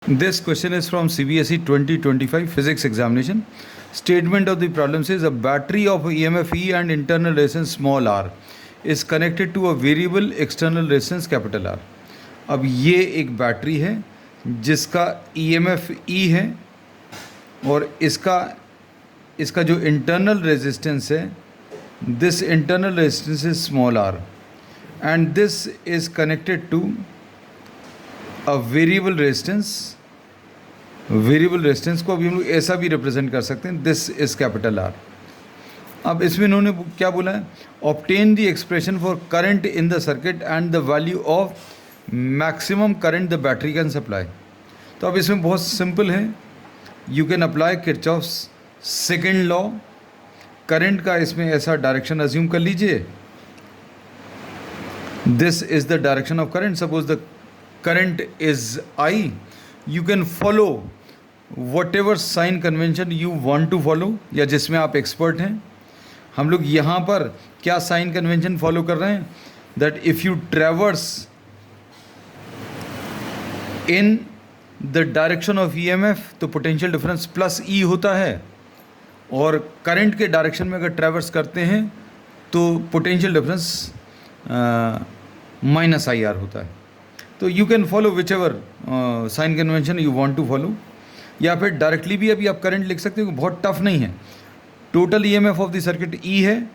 This question is from CBSE 2025 physics examination. Statement of the problem says a battery of EMF E and internal resistance small r is connected to a variable external resistance capital R. अब ये एक battery है जिसका EMF E है और इसका जो internal resistance है, this internal resistance is small r and this is connected to a variable resistance को अभी हम लोग ऐसा भी रिप्रेजेंट कर सकते हैं, दिस इज कैपिटल R. अब इसमें इन्होंने क्या बोला है, obtain the expression for current in the circuit and the value of maximum current the battery can supply. तो अब इसमें बहुत सिंपल है, you can apply Kirchhoff's second law. Current का इसमें ऐसा डायरेक्शन अज्यूम कर लीजिए, this is the direction of current. Suppose the current is I, you can follow whatever sign convention you want to follow, या जिसमें आप expert हैं. हम लोग यहाँ पर क्या साइन कन्वेंशन फॉलो कर रहे हैं, that if you ट्रेवर्स in the direction of EMF तो पोटेंशियल डिफरेंस प्लस E होता है, और करंट के डायरेक्शन में अगर ट्रेवर्स करते हैं तो पोटेंशियल डिफरेंस माइनस IR होता है. तो you can follow whichever sign convention you want to follow, या फिर डायरेक्टली भी अभी आप करंट लिख सकते हो, बहुत टफ नहीं है. Total EMF of the circuit E है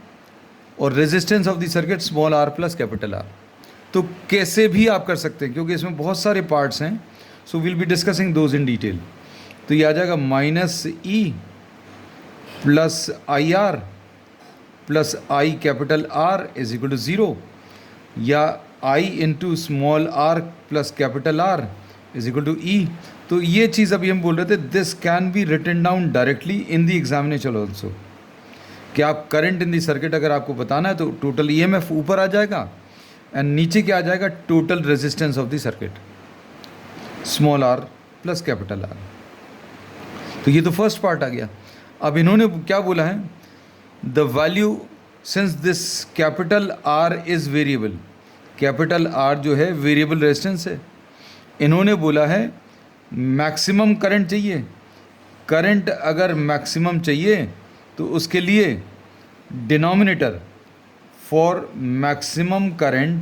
और resistance of the circuit small r plus capital R. तो कैसे भी आप कर सकते हैं क्योंकि इसमें बहुत सारे पार्ट्स हैं, so will be discussing those in detail. तो ये आ जाएगा -E plus IR plus I capital R is equal to 0, या I into small r plus capital R is equal to E. तो ये चीज़ अभी हम बोल रहे थे, this can be written down directly in the examination also, कि आप करंट इन द सर्किट अगर आपको बताना है तो टोटल EMF ऊपर आ जाएगा एंड नीचे क्या आ जाएगा, total resistance of the circuit small r plus capital R. तो ये तो फर्स्ट पार्ट आ गया. अब इन्होंने क्या बोला है, the value since this capital R is variable, capital R जो है वेरिएबल रेजिस्टेंस है, इन्होंने बोला है मैक्सिमम करंट चाहिए. करंट अगर मैक्सिमम चाहिए तो उसके लिए denominator for maximum current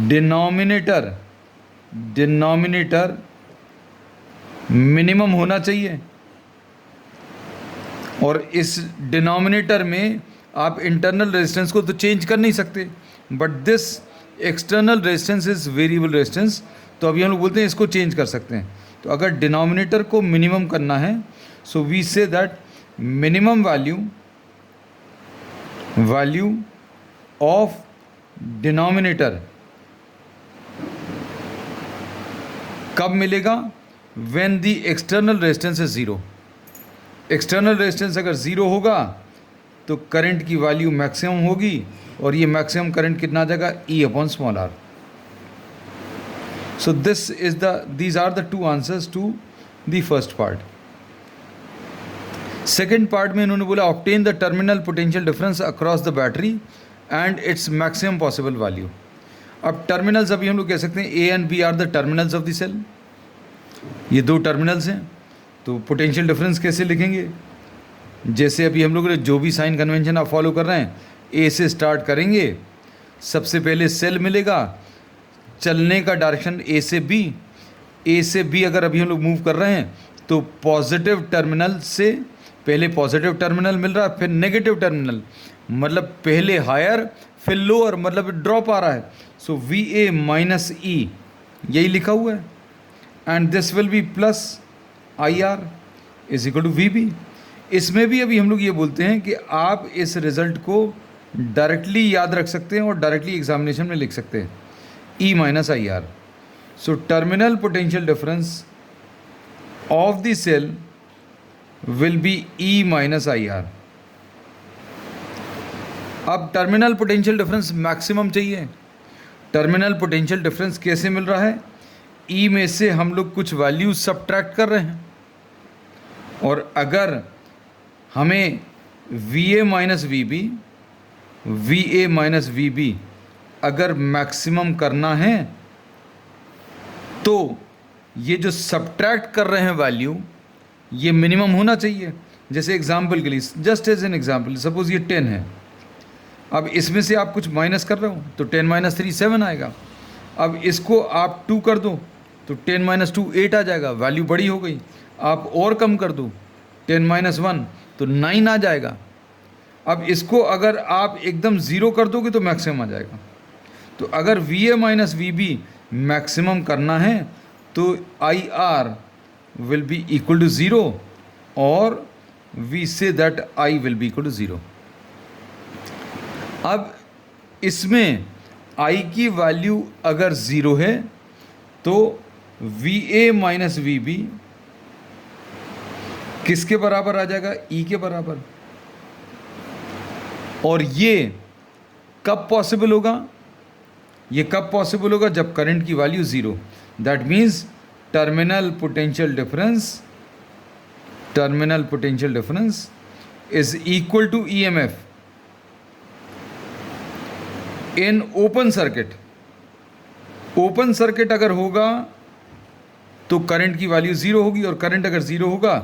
denominator minimum होना चाहिए, और इस डिनोमिनेटर में आप इंटरनल रेजिस्टेंस को तो चेंज कर नहीं सकते, but this external resistance is variable resistance, तो अभी हम लोग बोलते हैं इसको चेंज कर सकते हैं. तो अगर डिनोमिनेटर को मिनिमम करना है, so we say that minimum value of denominator कब मिलेगा, when the external resistance is 0. External resistance अगर 0 होगा तो करंट की वैल्यू मैक्सिमम होगी, और ये मैक्सिमम करंट कितना आ जाएगा, E upon small r. So these are the two answers to the first part. Second part में इन्होंने बोला obtain the terminal potential difference across the battery and its maximum possible value. अब terminals अभी हम लोग कह सकते हैं A and B are the terminals of the cell. ये दो टर्मिनल्स हैं, तो पोटेंशियल डिफरेंस कैसे लिखेंगे, जैसे अभी हम लोग जो भी साइन कन्वेंशन आप फॉलो कर रहे हैं, A से स्टार्ट करेंगे, सबसे पहले सेल मिलेगा, चलने का डायरेक्शन A से B अगर अभी हम लोग मूव कर रहे हैं तो पॉजिटिव टर्मिनल से पहले पॉजिटिव टर्मिनल मिल रहा है, फिर नेगेटिव टर्मिनल, मतलब पहले हायर फिर लोअर, मतलब ड्रॉप आ रहा है. सो VA माइनस E यही लिखा हुआ है, and this will be plus IR is equal to VB. इसमें भी अभी हम लोग ये बोलते हैं कि आप इस रिज़ल्ट को डायरेक्टली याद रख सकते हैं और डायरेक्टली एग्जामिनेशन में लिख सकते हैं, E minus IR. So terminal potential difference of the cell will be E minus IR. अब टर्मिनल पोटेंशियल डिफरेंस मैक्सिमम चाहिए. टर्मिनल पोटेंशियल डिफरेंस कैसे मिल रहा है, E में से हम लोग कुछ वैल्यू सब्ट्रैक्ट कर रहे हैं, और अगर हमें VA माइनस VB अगर मैक्सिमम करना है तो ये जो सब्ट्रैक्ट कर रहे हैं वैल्यू, ये मिनिमम होना चाहिए। जैसे एग्जाम्पल के लिए, just as an example, suppose ये 10 है, अब इसमें से आप कुछ माइनस कर रहे हो तो 10 माइनस 3 7 आएगा। अब इसको आप 2 कर दो तो 10 माइनस 2 8 आ जाएगा, वैल्यू बड़ी हो गई। आप और कम कर दो 10 माइनस 1 तो 9 आ जाएगा। अब इसको अगर आप एकदम ज़ीरो कर दोगे तो मैक्सिमम आ जाएगा। तो अगर V A minus V B maximum करना है तो I R will be equal to zero, और we say that I will be equal to zero. अब इसमें आई की वैल्यू अगर ज़ीरो है तो V A minus V B किसके बराबर आ जाएगा? ई के बराबर। और ये कब पॉसिबल होगा? ये कब पॉसिबल होगा? जब करंट की value zero. That means terminal potential difference is equal to E M F in open circuit. Open circuit अगर होगा तो करंट की वैल्यू ज़ीरो होगी, और करंट अगर ज़ीरो होगा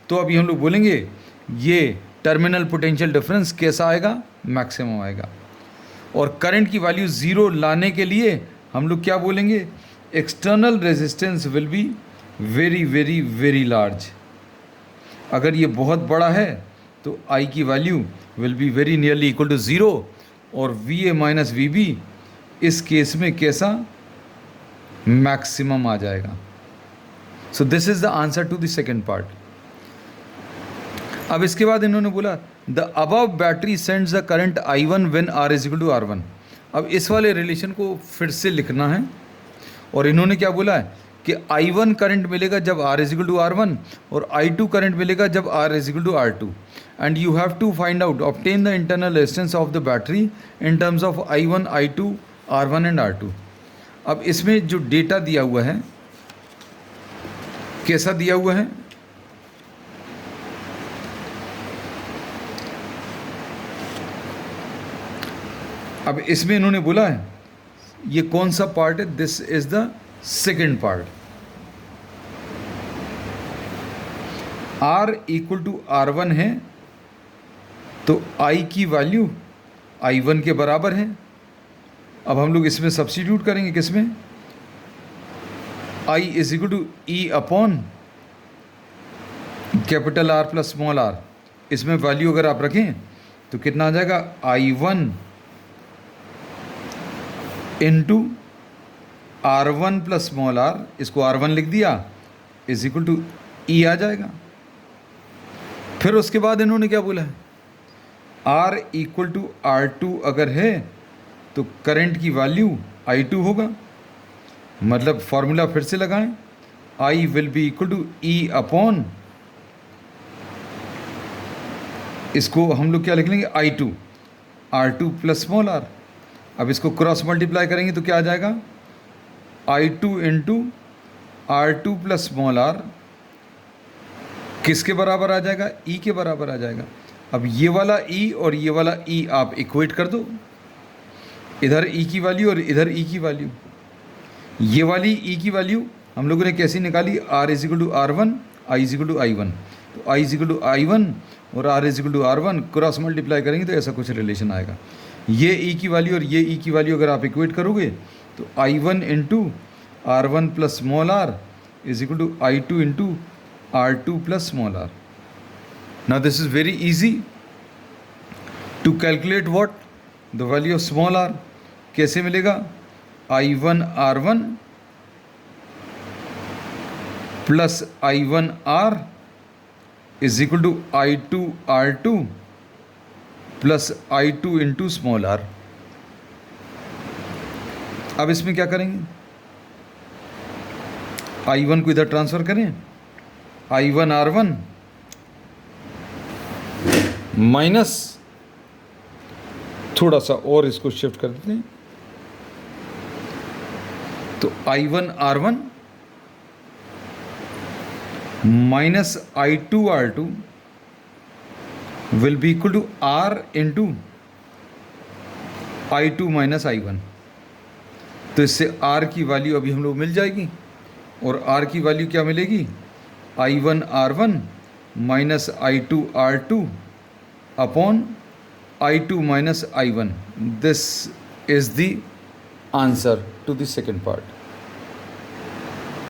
तो अभी हम लोग बोलेंगे ये टर्मिनल पोटेंशियल डिफरेंस कैसा आएगा? मैक्सिमम आएगा। और करंट की वैल्यू ज़ीरो लाने के लिए हम लोग क्या बोलेंगे? External resistance will be very very very large. अगर ये बहुत बड़ा है तो आई की value will be very nearly equal to zero, और V A minus V B इस केस में कैसा? मैक्सिमम आ जाएगा। So this is the answer to the second part. अब इसके बाद इन्होंने बोला the above battery sends the current I1 when R is equal to R1। अब इस वाले रिलेशन को फिर से लिखना है, और इन्होंने क्या बोला है कि I1 करंट मिलेगा जब R is equal to R1, और I2 करंट मिलेगा जब R is equal to R2, and you have to find out obtain the internal resistance of the battery in terms of I1, I2, R1 and R2। अब इसमें जो data दिया हुआ है कैसा दिया हुआ है? अब इसमें इन्होंने बोला है ये कौन सा पार्ट है? This is the second part. R equal to R1 है तो I की वैल्यू I1 के बराबर है। अब हम लोग इसमें सब्स्टिट्यूट करेंगे, किसमें? I is equal to E upon capital R plus small r। इसमें वैल्यू अगर आप रखें तो कितना आ जाएगा? I1 into R1 plus small r, इसको R1 लिख दिया, इज इक्वल टू E आ जाएगा। फिर उसके बाद इन्होंने क्या बोला है? R इक्वल टू R2 अगर है तो करंट की वैल्यू I2 होगा। मतलब फॉर्मूला फिर से लगाएं, I will be equal to E upon, इसको हम लोग क्या लिख लेंगे? I2, R2 plus small r। अब इसको क्रॉस मल्टीप्लाई करेंगे तो क्या आ जाएगा? I2 into R2 plus small r किसके बराबर आ जाएगा? E के बराबर आ जाएगा। अब ये वाला E और ये वाला E आप इक्वेट कर दो, इधर E की वैल्यू और इधर E की वैल्यू। ये वाली E की वैल्यू हम लोगों ने कैसी निकाली? R is equal to R1, I is equal to I1। तो I is equal to I1 और R is equal to R1 cross multiply करेंगे तो ऐसा कुछ रिलेशन आएगा। ये E की वैल्यू और ये E की वैल्यू अगर आप इक्वेट करोगे तो I1 into R1 plus small r is equal to I2 into R2 plus small r। Now this is very easy to calculate what? The value of small r। कैसे मिलेगा? I1 R1 plus I1 R is equal to I2 R2 plus I2 into small r। अब इसमें क्या करेंगे? I1 को इधर transfer करें, I1 R1 minus, थोड़ा सा और इसको शिफ्ट कर देते हैं, तो I1 R1 minus I2 R2 will be equal to R into I2 minus I1। तो इससे R की वैल्यू अभी हम लोग मिल जाएगी, और आर की वैल्यू क्या मिलेगी, I1R1 minus I2R2 upon I2 minus I1. This is the answer to the second part.